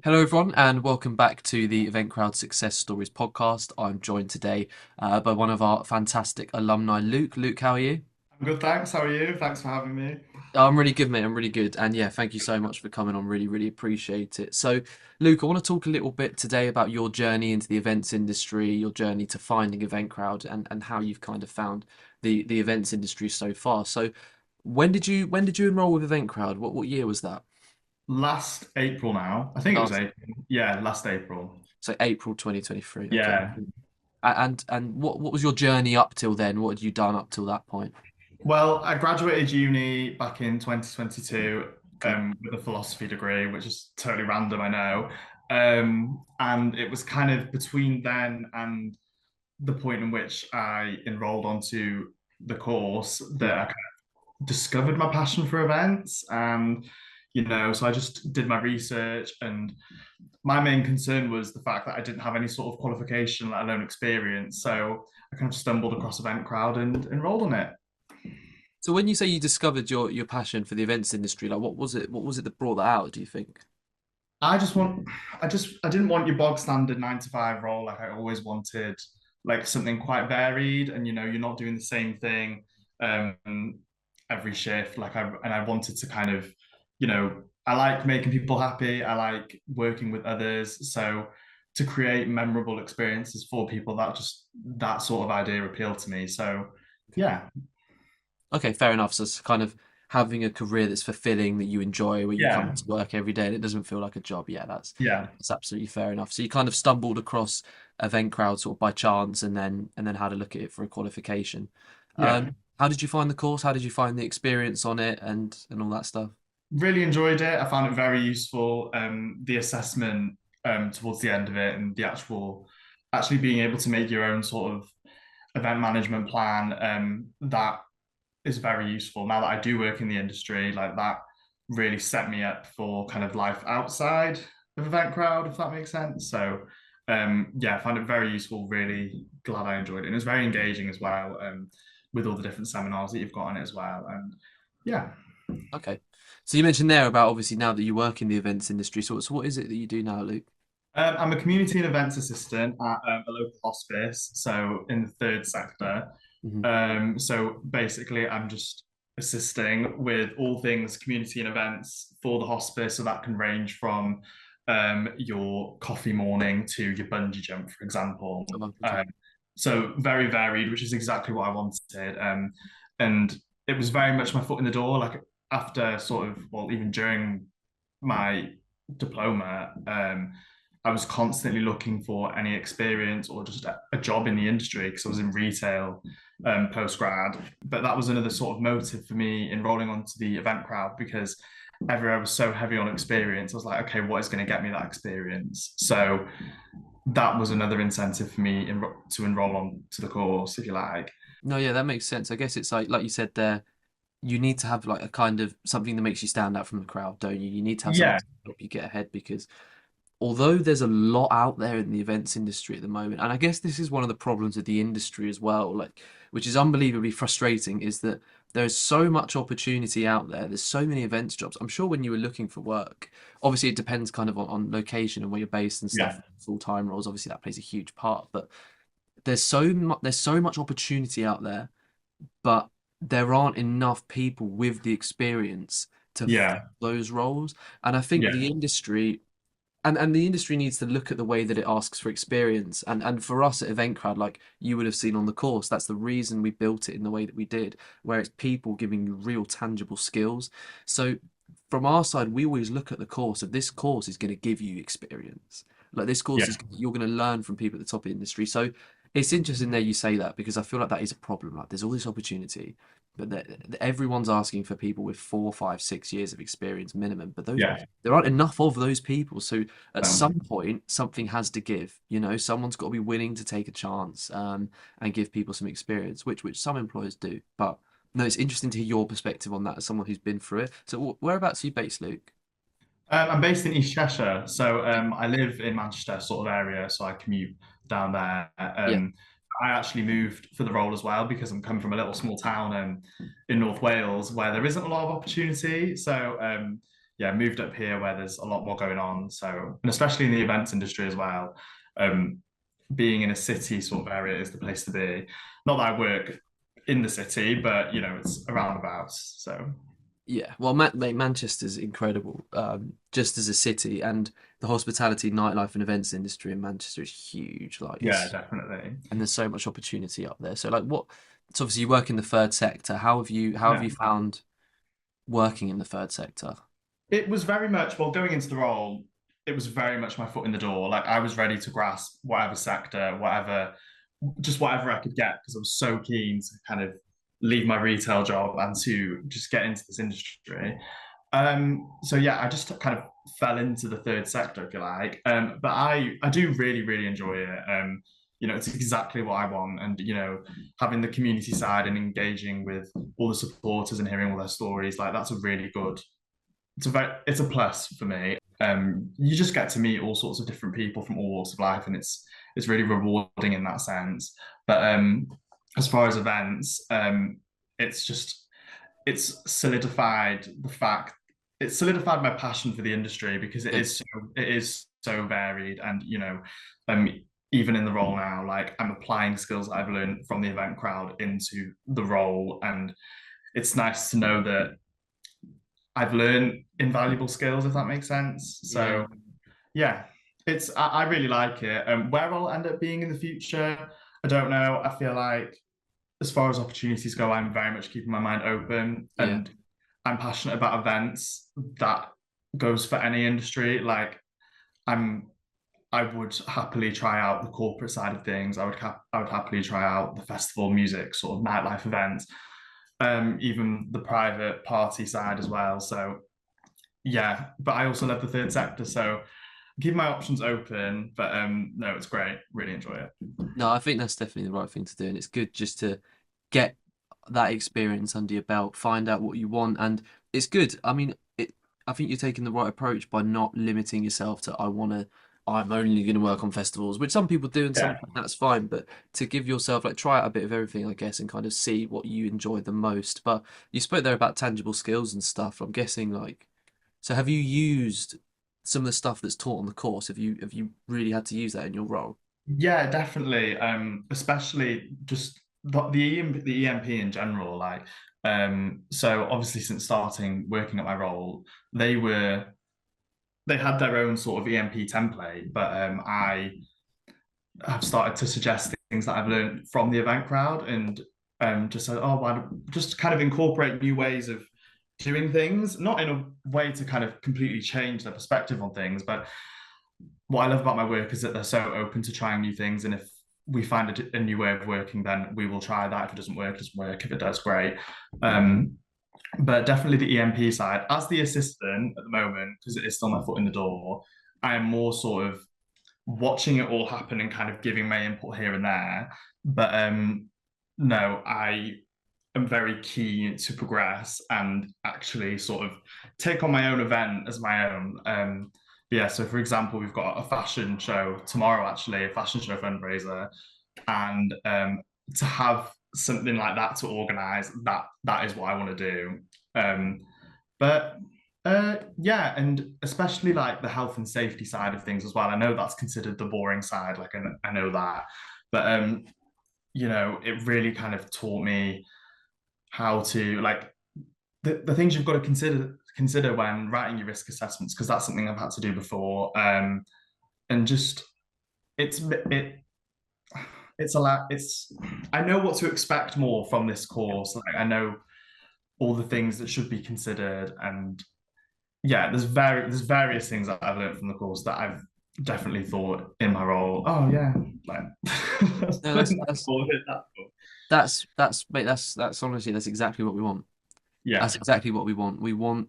Hello, everyone, and welcome back to the Event Crowd Success Stories podcast. I'm joined today by one of our fantastic alumni, Luke. Luke, how are you? I'm good, thanks. How are you? Thanks for having me. I'm really good, mate. I'm really good. And yeah, thank you so much for coming on. Really, really appreciate it. So, Luke, I want to talk a little bit today about your journey into the events industry, your journey to finding Event Crowd, and how you've kind of found the events industry so far. So, when did you enroll with Event Crowd? What year was that? Last April now. I think it was Last, April. Yeah, last April. so April 2023. Okay. Yeah. And what was your journey up till then? What had you done up till that point? Well, I graduated uni back in 2022 Okay. with a philosophy degree, which is totally random, I know. And it was kind of between then and the point in which I enrolled onto the course that Yeah. I kind of discovered my passion for events. And, so I just did my research, and my main concern was the fact that I didn't have any sort of qualification, let alone experience. So I kind of stumbled across Event Crowd and enrolled on it. So when you say you discovered your passion for the events industry, like what was it? What was it that brought that out, do you think? I just want, I didn't want your bog standard 9 to 5 role. Like I always wanted like something quite varied, and you're not doing the same thing every shift. And I wanted to kind of, I like making people happy. I like working with others. So to create memorable experiences for people, that sort of idea appealed to me. So yeah, Okay, fair enough. So it's kind of having a career that's fulfilling, that you enjoy, where you come yeah, to work every day and it doesn't feel like a job. Yeah, yeah, that's absolutely fair enough. So you kind of stumbled across Event Crowd sort of by chance and then had a look at it for a qualification. yeah. How did you find the course? How did you find the experience on it and all that stuff? Really enjoyed it. I found it very useful. The assessment towards the end of it, and the actually being able to make your own sort of event management plan, that is very useful. Now that I do work in the industry, like that really set me up for kind of life outside of Event Crowd, if that makes sense. So yeah, I found it very useful. Really glad I enjoyed it, and it's very engaging as well. With all the different seminars that you've got on it as well, and yeah. Okay. So you mentioned there about obviously now that you work in the events industry. So what is it that you do now, Luke? I'm a community and events assistant at a local hospice, so in the third sector. Hmm. So basically, I'm just assisting with all things community and events for the hospice. So that can range from your coffee morning to your bungee jump, for example. Oh, okay. So very varied, which is exactly what I wanted. And it was very much my foot in the door. Like after sort of, well, even during my diploma, I was constantly looking for any experience or just a job in the industry because I was in retail post grad. But that was another sort of motive for me enrolling onto the Event Crowd because everywhere was so heavy on experience. I was like, okay, what is going to get me that experience? So that was another incentive for me to enroll on to the course, if you like. No, yeah, that makes sense. I guess it's like you said there, you need to have like a kind of something that makes you stand out from the crowd, don't you? You need to have something Yeah, to help you get ahead because although there's a lot out there in the events industry at the moment, and I guess this is one of the problems of the industry as well, like which is unbelievably frustrating, is that there's so much opportunity out there. There's so many events jobs. I'm sure when you were looking for work, obviously it depends kind of on location and where you're based and yeah, stuff. Full-time roles, obviously that plays a huge part, but there's so much opportunity out there, but there aren't enough people with the experience to fill yeah, those roles. And I think yeah, the industry and the industry needs to look at the way that it asks for experience. And for us at EventCrowd, like you would have seen on the course, that's the reason we built it in the way that we did, where it's people giving you real tangible skills. So from our side, we always look at the course of this course is going to give you experience. Like this course yeah, is you're going to learn from people at the top of the industry. So it's interesting there you say that because I feel like that is a problem. Like there's all this opportunity, but everyone's asking for people with 4, 5, 6 years of experience minimum. But those yeah. there aren't enough of those people. So at some Um, point, something has to give. You know, someone's got to be willing to take a chance and give people some experience, which some employers do. But no, it's interesting to hear your perspective on that as someone who's been through it. So whereabouts are you based, Luke? I'm based in East Cheshire, so I live in Manchester sort of area, so I commute down there. Yeah. I actually moved for the role as well because I'm coming from a little small town in North Wales where there isn't a lot of opportunity. So yeah, moved up here where there's a lot more going on. So, and especially in the events industry as well, um, being in a city sort of area is the place to be. Not that I work in the city, but it's around about. So Yeah, well, mate, Manchester's incredible, just as a city, and the hospitality, nightlife, and events industry in Manchester is huge. Like yeah, it's, definitely. and there's so much opportunity up there. So, like, what? So obviously, you work in the third sector. How have you Yeah. found working in the third sector? It was very much, well, going into the role, it was very much my foot in the door. Like I was ready to grasp whatever sector, whatever, just whatever I could get because I was so keen to kind of leave my retail job and to just get into this industry. So yeah, I just kind of fell into the third sector, if you like. But I do really, really enjoy it. It's exactly what I want. And, having the community side and engaging with all the supporters and hearing all their stories, like that's a really good it's a plus for me. You just get to meet all sorts of different people from all walks of life, and it's really rewarding in that sense. But as far as events, it's just it's solidified the fact it's solidified my passion for the industry because Good. it is so varied, and um, even in the role now, like I'm applying skills that I've learned from the event crowd into the role, and it's nice to know that I've learned invaluable skills, if that makes sense. Yeah, So yeah, I really like it. Where I'll end up being in the future, I don't know. I feel like as far as opportunities go, I'm very much keeping my mind open, yeah, and I'm passionate about events. That goes for any industry. Like I'm I would happily try out the corporate side of things. I would happily try out the festival music, sort of nightlife events, even the private party side as well. So yeah, but I also love the third sector, so keep my options open. But no, it's great. Really enjoy it. no, I think that's definitely the right thing to do, and it's good just to get that experience under your belt, find out what you want, and it's good. I mean, I think you're taking the right approach by not limiting yourself to I'm only going to work on festivals, which some people do, and some Yeah, that's fine. But to give yourself like try out a bit of everything, I guess, and kind of see what you enjoy the most. But you spoke there about tangible skills and stuff. I'm guessing like, so have you used some of the stuff that's taught on the course? Have you really had to use that in your role? yeah, definitely. Especially just the EMP in general. Like, so obviously since starting working at my role, they had their own sort of EMP template, but I have started to suggest things that I've learned from the event crowd and just said, oh, why just kind of incorporate new ways of doing things, not in a way to kind of completely change their perspective on things, but what I love about my work is that they're so open to trying new things. And if we find a new way of working, then we will try that. If it doesn't work, it doesn't work. If it does, great. Um, but definitely the EMP side, as the assistant at the moment, because it is still my foot in the door, I am more sort of watching it all happen and kind of giving my input here and there. But no, I am very keen to progress and actually sort of take on my own event as my own. Yeah, so for example, we've got a fashion show tomorrow, actually, a fashion show fundraiser, and to have something like that to organize, that is what I want to do. But yeah, and especially like the health and safety side of things as well. I know that's considered the boring side, like I know that, but it really kind of taught me how to like the things you've got to consider when writing your risk assessments because that's something I've had to do before. And just it's it it's a lot. It's I know what to expect more from this course. Like I know all the things that should be considered, and yeah, there's various things that I've learned from the course that I've definitely thought in my role. Oh yeah, like No, that's mate, that's honestly that's exactly what we want. yeah, That's exactly what we want. We want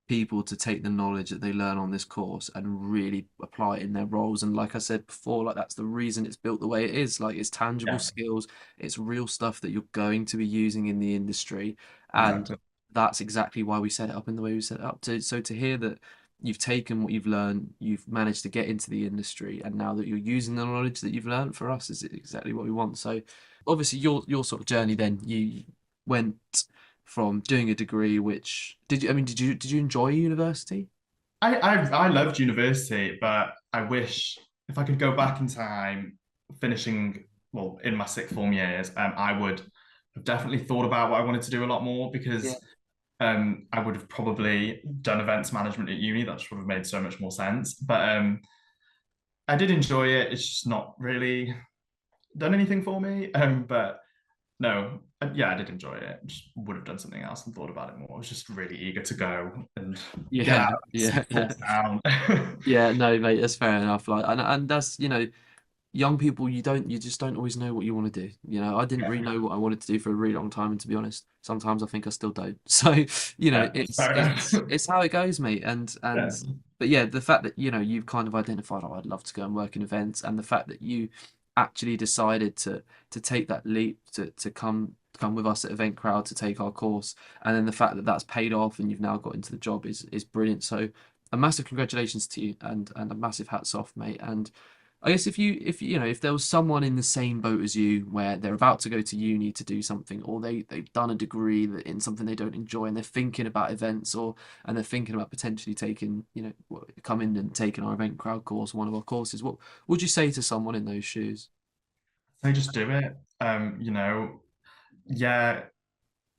people to take the knowledge that they learn on this course and really apply it in their roles. And like I said before, like that's the reason it's built the way it is. Like it's tangible yeah, skills, it's real stuff that you're going to be using in the industry. And exactly. that's exactly why we set it up in the way we set it up. So to hear that you've taken what you've learned, you've managed to get into the industry, and now that you're using the knowledge that you've learned for us is exactly what we want. So obviously your sort of journey then you went from doing a degree which did you I mean did you enjoy university? I loved university, but I wish if I could go back in time, finishing well in my sixth form years, I would have definitely thought about what I wanted to do a lot more Yeah. because I would have probably done events management at uni. That just would have made so much more sense. But I did enjoy it. It's just not really done anything for me. But no, yeah, I did enjoy it. Just would have done something else and thought about it more. I was just really eager to go and get Yeah, out of this yeah, yeah. forced town. Yeah, no, mate, that's fair enough. Like, and that's, young people, you just don't always know what you want to do. I didn't really Yeah, know what I wanted to do for a really long time, and to be honest, sometimes I think I still don't. So, yeah, it's fair it's enough. it's how it goes, mate. And Yeah. but yeah, the fact that you've kind of identified, oh, I'd love to go and work in events, and the fact that you actually decided to take that leap to come with us at Event Crowd to take our course, and then the fact that that's paid off and you've now got into the job is brilliant. So, a massive congratulations to you, and a massive hats off, mate. And I guess if there was someone in the same boat as you where they're about to go to uni to do something, or they've done a degree in something they don't enjoy, and they're thinking about events, and they're thinking about potentially taking, coming and taking our Event Crowd course, one of our courses, what would you say to someone in those shoes? So just do it. Yeah,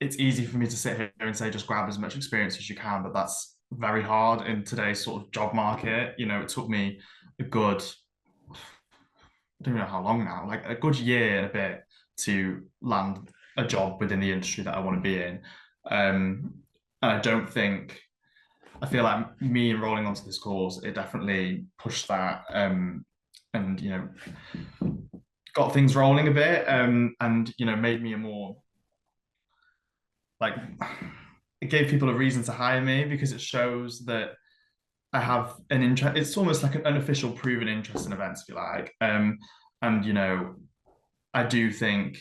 it's easy for me to sit here and say just grab as much experience as you can, but that's very hard in today's sort of job market. It took me a good, I don't know how long now, like a good year and a bit to land a job within the industry that I want to be in. And I don't think I feel like me enrolling onto this course, it definitely pushed that and got things rolling a bit and made me a more like it gave people a reason to hire me because it shows that I have an interest. It's almost like an unofficial proven interest in events, if you like. And I do think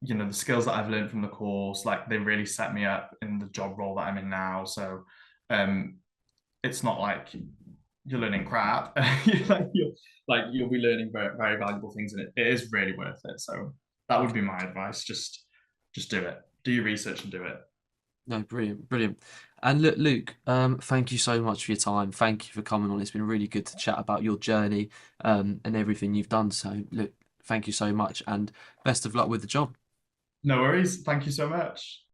the skills that I've learned from the course, like they really set me up in the job role that I'm in now. So um, it's not like you're learning crap. You'll be learning very, very valuable things, and it is really worth it. So that would be my advice. Just do it. Do your research and do it. No, brilliant, brilliant. And look, Luke, thank you so much for your time. Thank you for coming on. It's been really good to chat about your journey, and everything you've done. So, look, thank you so much, and best of luck with the job. No worries. Thank you so much.